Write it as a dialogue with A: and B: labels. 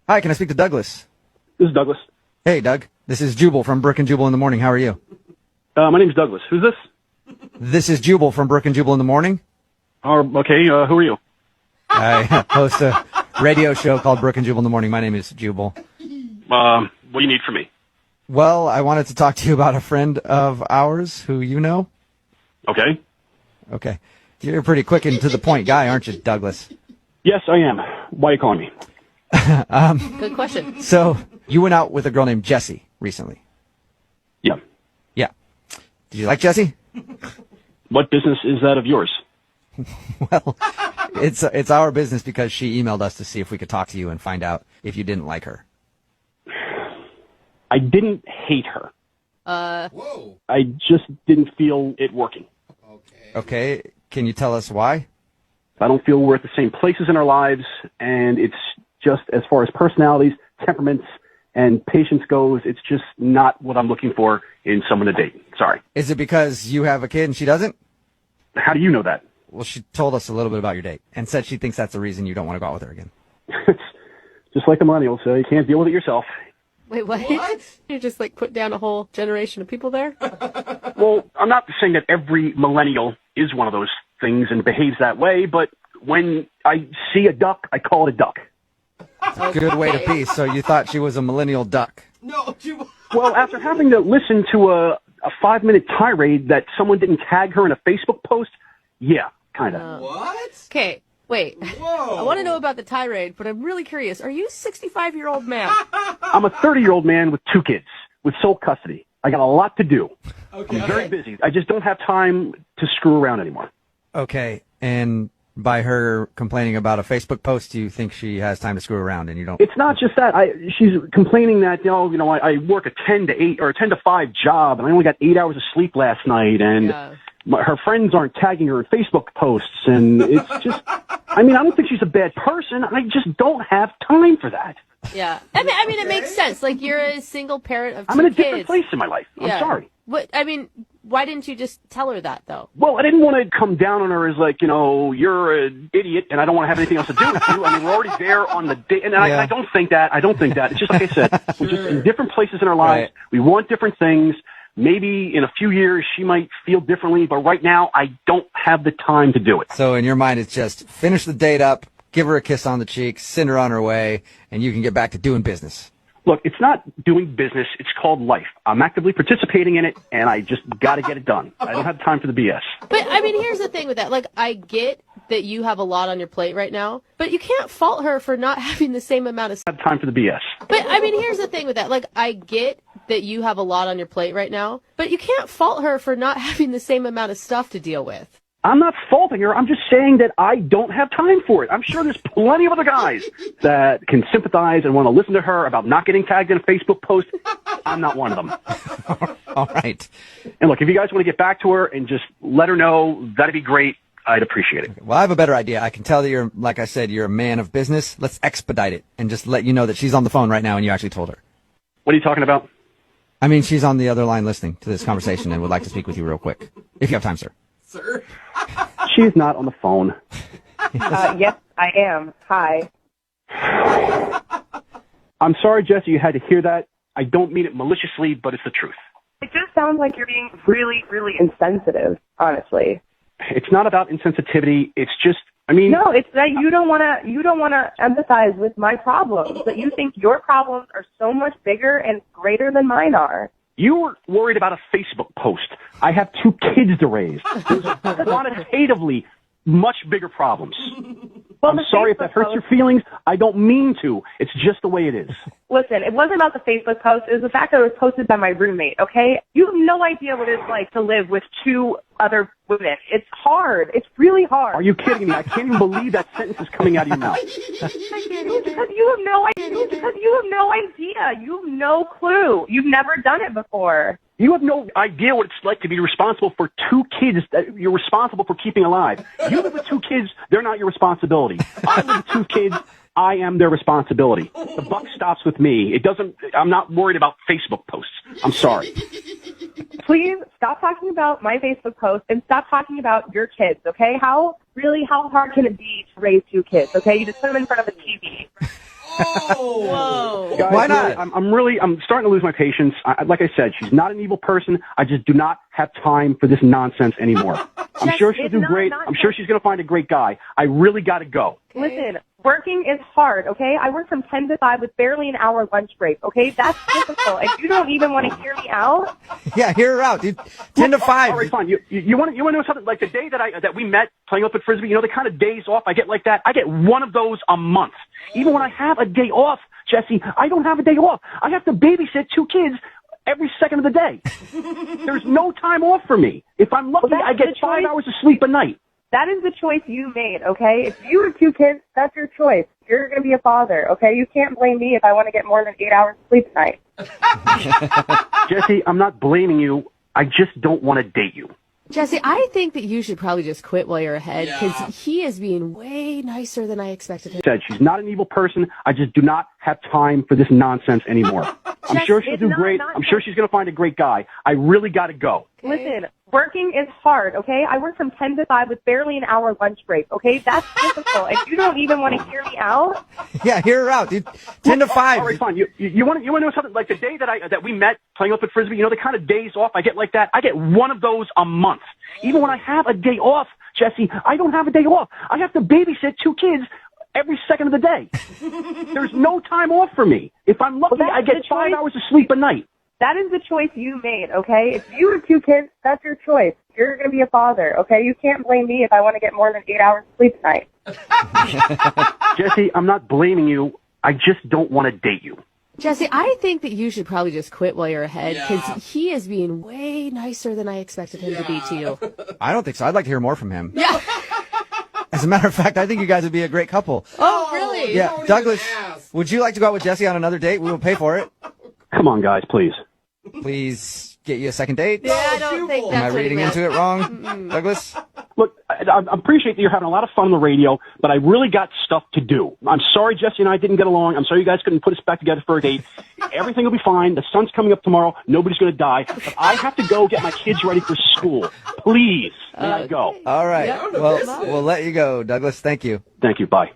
A: Hi, can I speak to Douglas?
B: This is Douglas.
A: Hey, Doug. This is Jubal from Brook and Jubal in the Morning. How are you?
B: My name's Douglas. Who's this?
A: This is Jubal from Brook and Jubal in the Morning.
B: Okay, who are you?
A: I host a radio show called Brook and Jubal in the Morning. My name is Jubal.
B: What do you need from me?
A: Well, I wanted to talk to you about a friend of ours who you know.
B: Okay.
A: Okay. You're a pretty quick and to the point guy, aren't you, Douglas?
B: Yes, I am. Why are you calling me?
C: Good question.
A: So, you went out with a girl named Jessie recently.
B: Yeah.
A: Yeah. Did you like Jessie?
B: What business is that of yours?
A: Well, it's our business because she emailed us to see if we could talk to you and find out if you didn't like her.
B: I didn't hate her.
D: Whoa.
B: I just didn't feel it working.
A: Okay. Can you tell us why?
B: I don't feel we're at the same places in our lives, and it's just as far as personalities, temperaments, and patience goes, it's just not what I'm looking for in someone to date. Sorry.
A: Is it because you have a kid and she doesn't?
B: How do you know that?
A: Well, she told us a little bit about your date and said she thinks that's the reason you don't want to go out with her again.
B: It's just like the millennials, so you can't deal with it yourself.
C: Wait, what? You just put down a whole generation of people there?
B: Well, I'm not saying that every millennial is one of those things and behaves that way, but when I see a duck, I call it a duck.
A: Good way to be. So you thought she was a millennial duck.
D: No, you...
B: Well, after having to listen to a 5-minute tirade that someone didn't tag her in a Facebook post, yeah, kind of.
D: What?
C: Okay, wait.
D: Whoa.
C: I want to know about the tirade, but I'm really curious. Are you a 65-year-old man?
B: I'm a 30-year-old man with 2 kids, with sole custody. I got a lot to do.
D: Okay.
B: I'm very busy. I just don't have time to screw around anymore.
A: Okay. And by her complaining about a Facebook post, you think she has time to screw around and you don't?
B: It's not just that. She's complaining that, I work a 10 to 8 or a 10 to 5 job, and I only got 8 hours of sleep last night, and her friends aren't tagging her in Facebook posts, and it's just, I don't think she's a bad person. I just don't have time for that.
C: Yeah. I mean, it makes sense. You're a single parent of 2 kids.
B: I'm in a different place in my life. I'm sorry.
C: What? Why didn't you just tell her that, though?
B: Well, I didn't want to come down on her as you're an idiot and I don't want to have anything else to do with you. We're already there on the date. And I don't think that. It's just like I said, we're just in different places in our lives.
A: Right.
B: We want different things. Maybe in a few years she might feel differently, but right now I don't have the time to do it.
A: So in your mind, it's just finish the date up, give her a kiss on the cheek, send her on her way, and you can get back to doing business.
B: Look, it's not doing business. It's called life. I'm actively participating in it, and I just got to get it done. I don't have time for the BS.
C: But, here's the thing with that. I get that you have a lot on your plate right now, but you can't fault her for not having the same amount of...
B: I have time for the BS.
C: But, here's the thing with that. I get that you have a lot on your plate right now, but you can't fault her for not having the same amount of stuff to deal with.
B: I'm not faulting her. I'm just saying that I don't have time for it. I'm sure there's plenty of other guys that can sympathize and want to listen to her about not getting tagged in a Facebook post. I'm not one of them.
A: All right.
B: And look, if you guys want to get back to her and just let her know, that'd be great. I'd appreciate it.
A: Well, I have a better idea. I can tell that you're, like I said, you're a man of business. Let's expedite it and just let you know that she's on the phone right now and you actually told her.
B: What are you talking about?
A: She's on the other line listening to this conversation and would like to speak with you real quick. If you have time, sir.
D: Sir?
B: She's not on the phone.
E: Yes, I am. Hi.
B: I'm sorry, Jesse, you had to hear that. I don't mean it maliciously, but it's the truth.
E: It just sounds like you're being really, really insensitive, honestly.
B: It's not about insensitivity. It's just,
E: No, it's that you don't want to empathize with my problems, that you think your problems are so much bigger and greater than mine are.
B: You were worried about a Facebook post. I have 2 kids to raise. There's quantitatively much bigger problems.
E: Well,
B: I'm sorry if that hurts your feelings. I don't mean to. It's just the way it is.
E: Listen, it wasn't about the Facebook post. It was the fact that it was posted by my roommate, okay? You have no idea what it's like to live with 2 other women. It's hard. It's really hard.
B: Are you kidding me? I can't even believe that sentence is coming out of your mouth.
E: Because you have no idea. You have no clue. You've never done it before.
B: You have no idea what it's like to be responsible for 2 kids that you're responsible for keeping alive. You live with 2 kids, they're not your responsibility. I live with 2 kids, I am their responsibility. The buck stops with me. I'm not worried about Facebook posts. I'm sorry.
E: Please stop talking about my Facebook post and stop talking about your kids, okay? How hard can it be to raise 2 kids, okay? You just put them in front of a TV.
C: Whoa.
B: Guys,
A: Why not?
B: I'm starting to lose my patience. Like I said, she's not an evil person. I just do not have time for this nonsense anymore. I'm sure she'll do great. I'm sure she's going to find a great guy. I really got to go.
E: Listen, working is hard, okay? I work from 10 to 5 with barely an hour lunch break, okay? That's difficult. And you don't even want to hear me out?
A: Yeah, hear her out, dude. 10 to 5.
B: All right, fine. You want to know something? Like the day that we met playing up at Frisbee, you know, the kind of days off I get like that? I get one of those a month. Even when I have a day off, Jesse, I don't have a day off. I have to babysit 2 kids every second of the day. There's no time off for me. If I'm lucky,
E: Well,
B: I get 5 hours of sleep a night.
E: That is the choice you made, okay? If you have 2 kids, that's your choice. You're going to be a father, okay? You can't blame me if I want to get more than 8 hours of sleep a night.
B: Jesse, I'm not blaming you. I just don't want to date you.
C: Jesse, I think that you should probably just quit while you're ahead because
D: Yeah.
C: he is being way nicer than I expected him.
B: Said she's not an evil person. I just do not have time for this nonsense anymore. I'm sure she'll
E: it's
B: do
E: not
B: great.
E: nonsense.
B: I'm sure she's going to find a great guy. I really got to go.
E: Listen, working is hard, okay? I work from 10 to 5 with barely an hour lunch break, okay? That's difficult. And you don't even want to hear me out?
A: Yeah, hear her out, dude. 10 to 5.
B: All right, fine. You want to know something? Like the day that we met playing up at Frisbee, you know, the kind of days off I get like that? I get one of those a month. Even when I have a day off, Jesse, I don't have a day off. I have to babysit 2 kids every second of the day. There's no time off for me. If I'm lucky,
E: Well,
B: I get
E: that's the
B: 5
E: choice.
B: hours of sleep a night.
E: That is the choice you made, okay? If you have 2 kids, that's your choice. You're going to be a father, okay? You can't blame me if I want to get more than 8 hours of sleep a night.
B: Jesse, I'm not blaming you. I just don't want to date you.
C: Jesse, I think that you should probably just quit while you're ahead because
D: Yeah.
C: he is being way nicer than I expected him to be to you.
A: I don't think so. I'd like to hear more from him.
C: Yeah.
A: As a matter of fact, I think you guys would be a great couple.
C: Oh, really?
A: Yeah,
D: don't
A: Douglas,
D: even ask.
A: would you like to go out with Jesse on another date? We will pay for it.
B: Come on, guys, please.
A: Please get you a second date.
C: Yeah, I don't think
D: Am
A: Am I
C: that's what he
A: reading
C: meant.
A: into it wrong, Douglas?
B: Look, I appreciate that you're having a lot of fun on the radio, but I really got stuff to do. I'm sorry Jesse and I didn't get along. I'm sorry you guys couldn't put us back together for a date. Everything will be fine. The sun's coming up tomorrow. Nobody's going to die. But I have to go get my kids ready for school. Please, may I go?
A: All right.
D: Yeah, I don't know
A: Well,
D: this is.
A: we'll let you go, Douglas. Thank you.
B: Thank you. Bye.